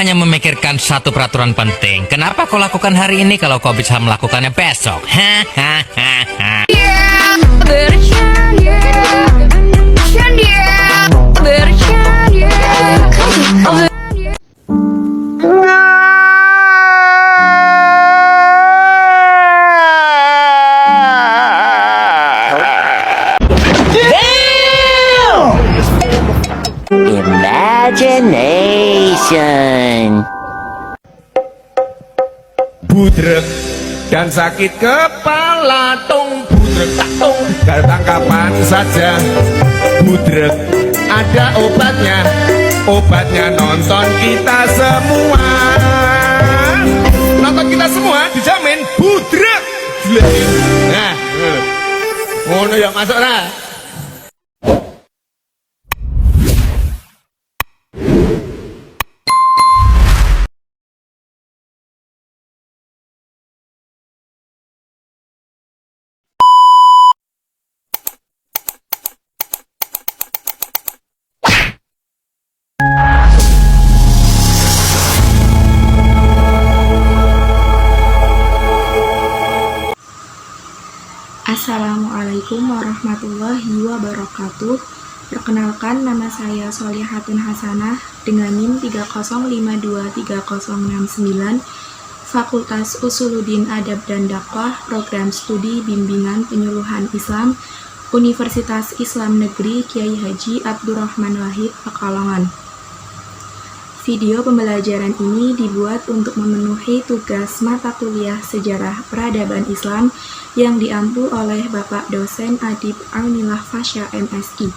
hanya memikirkan satu peraturan penting. Kenapa kau lakukan hari ini kalau kau bisa melakukannya besok? Hahaha. Imagination. Budrek dan sakit kepala, tung budrek tak tung, datang kapan saja. Budrek ada obatnya, obatnya nonton kita semua. Nonton kita semua dijamin budrek. Nah, ngono ya masuk lah. Assalamualaikum warahmatullahi wabarakatuh. Perkenalkan, nama saya Sholihatun Hasanah dengan NIM 305230069, Fakultas Usuluddin Adab dan Dakwah, Program Studi Bimbingan Penyuluhan Islam, Universitas Islam Negeri Kiai Haji Abdurrahman Wahid, Pekalongan. Video pembelajaran ini dibuat untuk memenuhi tugas mata kuliah Sejarah Peradaban Islam yang diampu oleh Bapak Dosen Adib Aunillah Fasya MSI.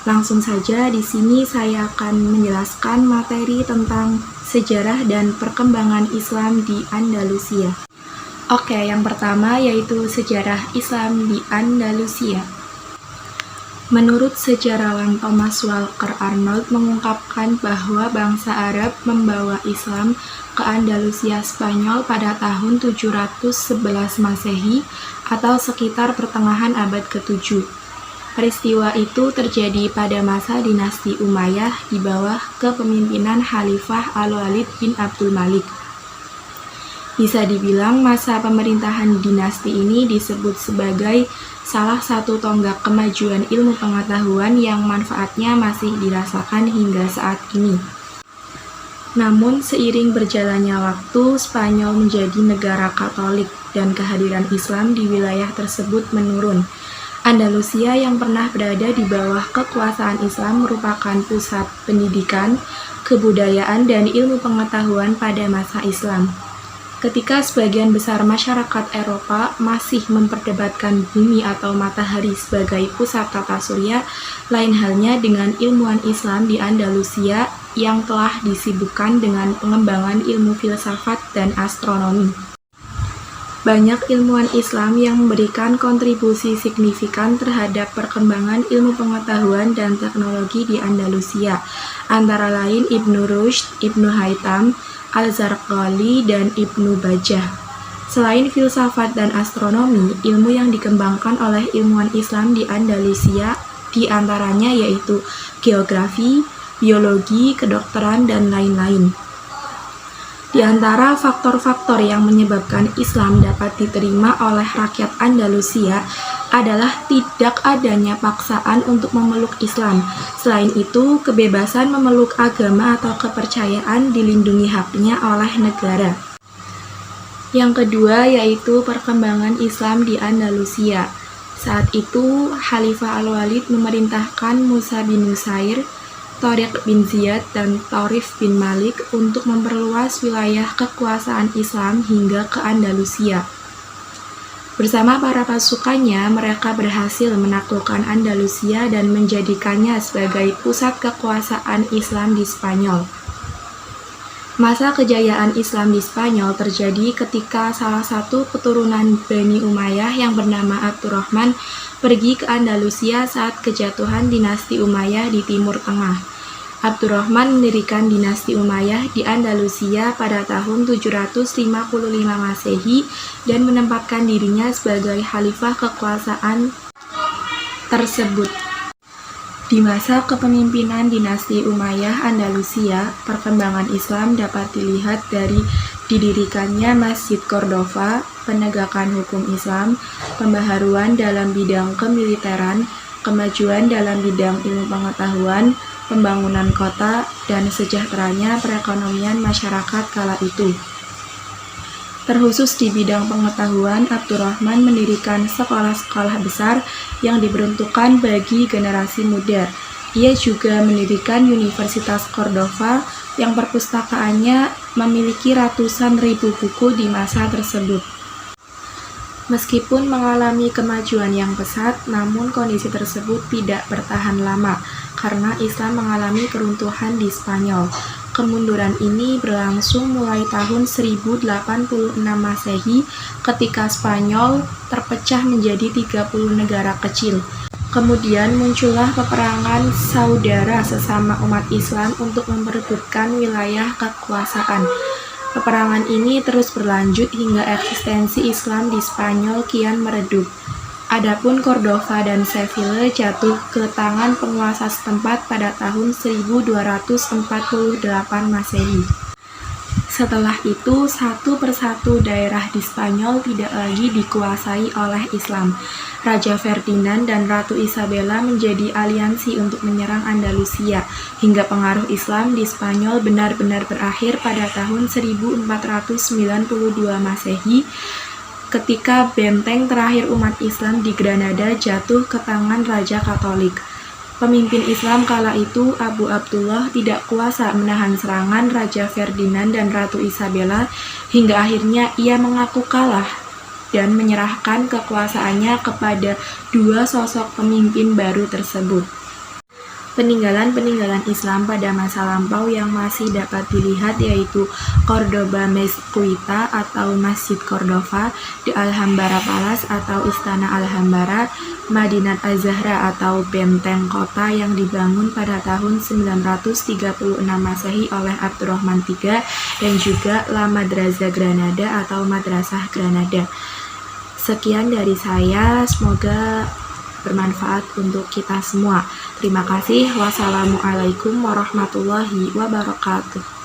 Langsung saja di sini saya akan menjelaskan materi tentang sejarah dan perkembangan Islam di Andalusia. Oke, yang pertama yaitu sejarah Islam di Andalusia. Menurut sejarawan Thomas Walker Arnold mengungkapkan bahwa bangsa Arab membawa Islam ke Andalusia Spanyol pada tahun 711 Masehi atau sekitar pertengahan abad ke-7. Peristiwa itu terjadi pada masa dinasti Umayyah di bawah kepemimpinan Khalifah Al-Walid bin Abdul Malik. Bisa dibilang masa pemerintahan dinasti ini disebut sebagai salah satu tonggak kemajuan ilmu pengetahuan yang manfaatnya masih dirasakan hingga saat ini. Namun seiring berjalannya waktu, Spanyol menjadi negara Katolik dan kehadiran Islam di wilayah tersebut menurun. Andalusia yang pernah berada di bawah kekuasaan Islam merupakan pusat pendidikan, kebudayaan, dan ilmu pengetahuan pada masa Islam. Ketika sebagian besar masyarakat Eropa masih memperdebatkan bumi atau matahari sebagai pusat tata surya, lain halnya dengan ilmuwan Islam di Andalusia yang telah disibukkan dengan pengembangan ilmu filsafat dan astronomi. Banyak ilmuwan Islam yang memberikan kontribusi signifikan terhadap perkembangan ilmu pengetahuan dan teknologi di Andalusia, antara lain Ibnu Rushd, Ibnu Haytham, Al-Zarqali, dan Ibnu Bajjah. Selain filsafat dan astronomi, ilmu yang dikembangkan oleh ilmuwan Islam di Andalusia diantaranya yaitu geografi, biologi, kedokteran, dan lain-lain. Di antara faktor-faktor yang menyebabkan Islam dapat diterima oleh rakyat Andalusia adalah tidak adanya paksaan untuk memeluk Islam. Selain itu, kebebasan memeluk agama atau kepercayaan dilindungi haknya oleh negara. Yang kedua yaitu perkembangan Islam di Andalusia. Saat itu, Khalifah Al-Walid memerintahkan Musa bin Nusair, Thariq bin Ziyad, dan Taurif bin Malik untuk memperluas wilayah kekuasaan Islam hingga ke Andalusia. Bersama para pasukannya, mereka berhasil menaklukkan Andalusia dan menjadikannya sebagai pusat kekuasaan Islam di Spanyol. Masa kejayaan Islam di Spanyol terjadi ketika salah satu keturunan Bani Umayyah yang bernama Abdurrahman pergi ke Andalusia saat kejatuhan dinasti Umayyah di Timur Tengah. Abdurrahman mendirikan dinasti Umayyah di Andalusia pada tahun 755 Masehi dan menempatkan dirinya sebagai khalifah kekuasaan tersebut. Di masa kepemimpinan dinasti Umayyah Andalusia, perkembangan Islam dapat dilihat dari didirikannya Masjid Cordova, penegakan hukum Islam, pembaharuan dalam bidang kemiliteran, kemajuan dalam bidang ilmu pengetahuan, pembangunan kota, dan sejahteranya perekonomian masyarakat kala itu. Terkhusus di bidang pengetahuan, Abdurrahman mendirikan sekolah-sekolah besar yang diperuntukkan bagi generasi muda. Ia juga mendirikan Universitas Cordova yang perpustakaannya memiliki ratusan ribu buku di masa tersebut. Meskipun mengalami kemajuan yang pesat, namun kondisi tersebut tidak bertahan lama karena Islam mengalami keruntuhan di Spanyol. Kemunduran ini berlangsung mulai tahun 1086 Masehi ketika Spanyol terpecah menjadi 30 negara kecil. Kemudian muncullah peperangan saudara sesama umat Islam untuk memperebutkan wilayah kekuasaan. Peperangan ini terus berlanjut hingga eksistensi Islam di Spanyol kian meredup. Adapun Cordova dan Seville jatuh ke tangan penguasa setempat pada tahun 1248 Masehi. Setelah itu, satu persatu daerah di Spanyol tidak lagi dikuasai oleh Islam. Raja Ferdinand dan Ratu Isabella menjadi aliansi untuk menyerang Andalusia, hingga pengaruh Islam di Spanyol benar-benar berakhir pada tahun 1492 Masehi, ketika benteng terakhir umat Islam di Granada jatuh ke tangan Raja Katolik. Pemimpin Islam kala itu, Abu Abdullah, tidak kuasa menahan serangan Raja Ferdinand dan Ratu Isabella hingga akhirnya ia mengaku kalah dan menyerahkan kekuasaannya kepada dua sosok pemimpin baru tersebut. Peninggalan-peninggalan Islam pada masa lampau yang masih dapat dilihat yaitu Cordoba Mezquita atau Masjid Cordova, The Alhambra Palace atau Istana Alhambra, Madinat Az-Zahra atau benteng kota yang dibangun pada tahun 936 Masehi oleh Abdurrahman III, dan juga La Madrasa Granada atau Madrasah Granada. Sekian dari saya, semoga bermanfaat untuk kita semua. Terima kasih. Wassalamualaikum warahmatullahi wabarakatuh.